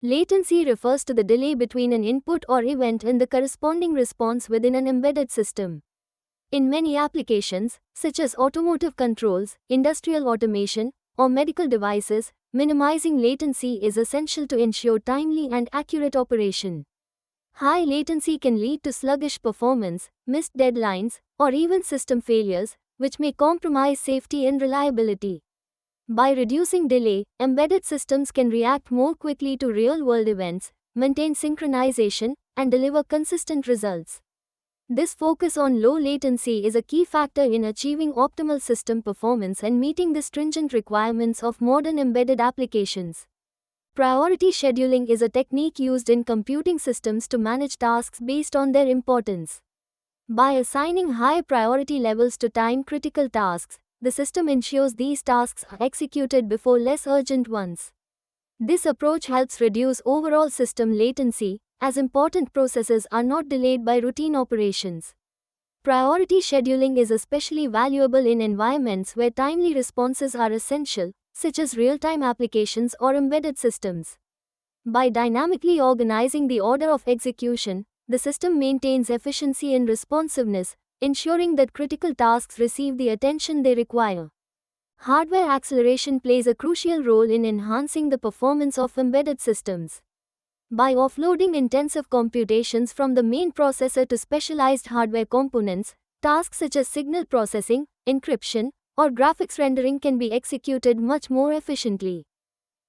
Latency refers to the delay between an input or event and the corresponding response within an embedded system. In many applications, such as automotive controls, industrial automation, or medical devices, minimizing latency is essential to ensure timely and accurate operation. High latency can lead to sluggish performance, missed deadlines, or even system failures, which may compromise safety and reliability. By reducing delay, embedded systems can react more quickly to real-world events, maintain synchronization, and deliver consistent results. This focus on low latency is a key factor in achieving optimal system performance and meeting the stringent requirements of modern embedded applications. Priority scheduling is a technique used in computing systems to manage tasks based on their importance. By assigning high priority levels to time-critical tasks, the system ensures these tasks are executed before less urgent ones. This approach helps reduce overall system latency, as important processes are not delayed by routine operations. Priority scheduling is especially valuable in environments where timely responses are essential, such as real-time applications or embedded systems. By dynamically organizing the order of execution, the system maintains efficiency and responsiveness, ensuring that critical tasks receive the attention they require. Hardware acceleration plays a crucial role in enhancing the performance of embedded systems. By offloading intensive computations from the main processor to specialized hardware components, tasks such as signal processing, encryption, or graphics rendering can be executed much more efficiently.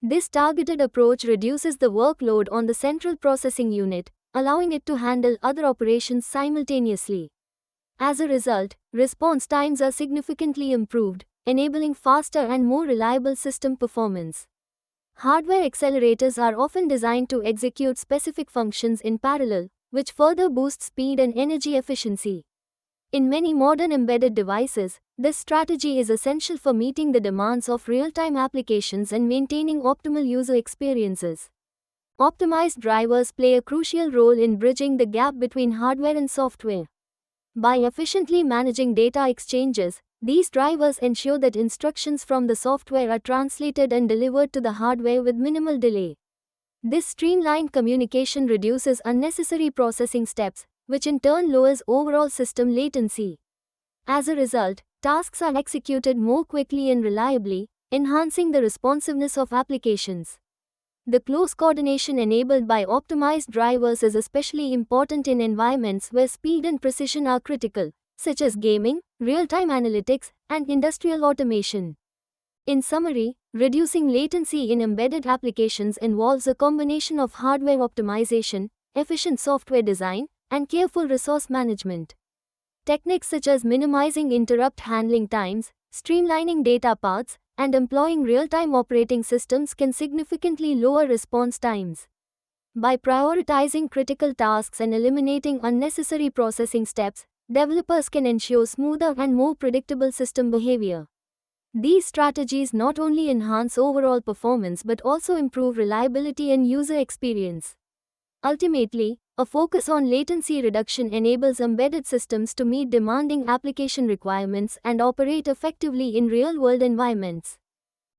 This targeted approach reduces the workload on the central processing unit, allowing it to handle other operations simultaneously. As a result, response times are significantly improved, enabling faster and more reliable system performance. Hardware accelerators are often designed to execute specific functions in parallel, which further boosts speed and energy efficiency. In many modern embedded devices, this strategy is essential for meeting the demands of real-time applications and maintaining optimal user experiences. Optimized drivers play a crucial role in bridging the gap between hardware and software. By efficiently managing data exchanges, these drivers ensure that instructions from the software are translated and delivered to the hardware with minimal delay. This streamlined communication reduces unnecessary processing steps, which in turn lowers overall system latency. As a result, tasks are executed more quickly and reliably, enhancing the responsiveness of applications. The close coordination enabled by optimized drivers is especially important in environments where speed and precision are critical, such as gaming, real-time analytics, and industrial automation. In summary, reducing latency in embedded applications involves a combination of hardware optimization, efficient software design, and careful resource management. Techniques such as minimizing interrupt handling times, streamlining data paths, and employing real-time operating systems can significantly lower response times. By prioritizing critical tasks and eliminating unnecessary processing steps, developers can ensure smoother and more predictable system behavior. These strategies not only enhance overall performance but also improve reliability and user experience. Ultimately, a focus on latency reduction enables embedded systems to meet demanding application requirements and operate effectively in real-world environments.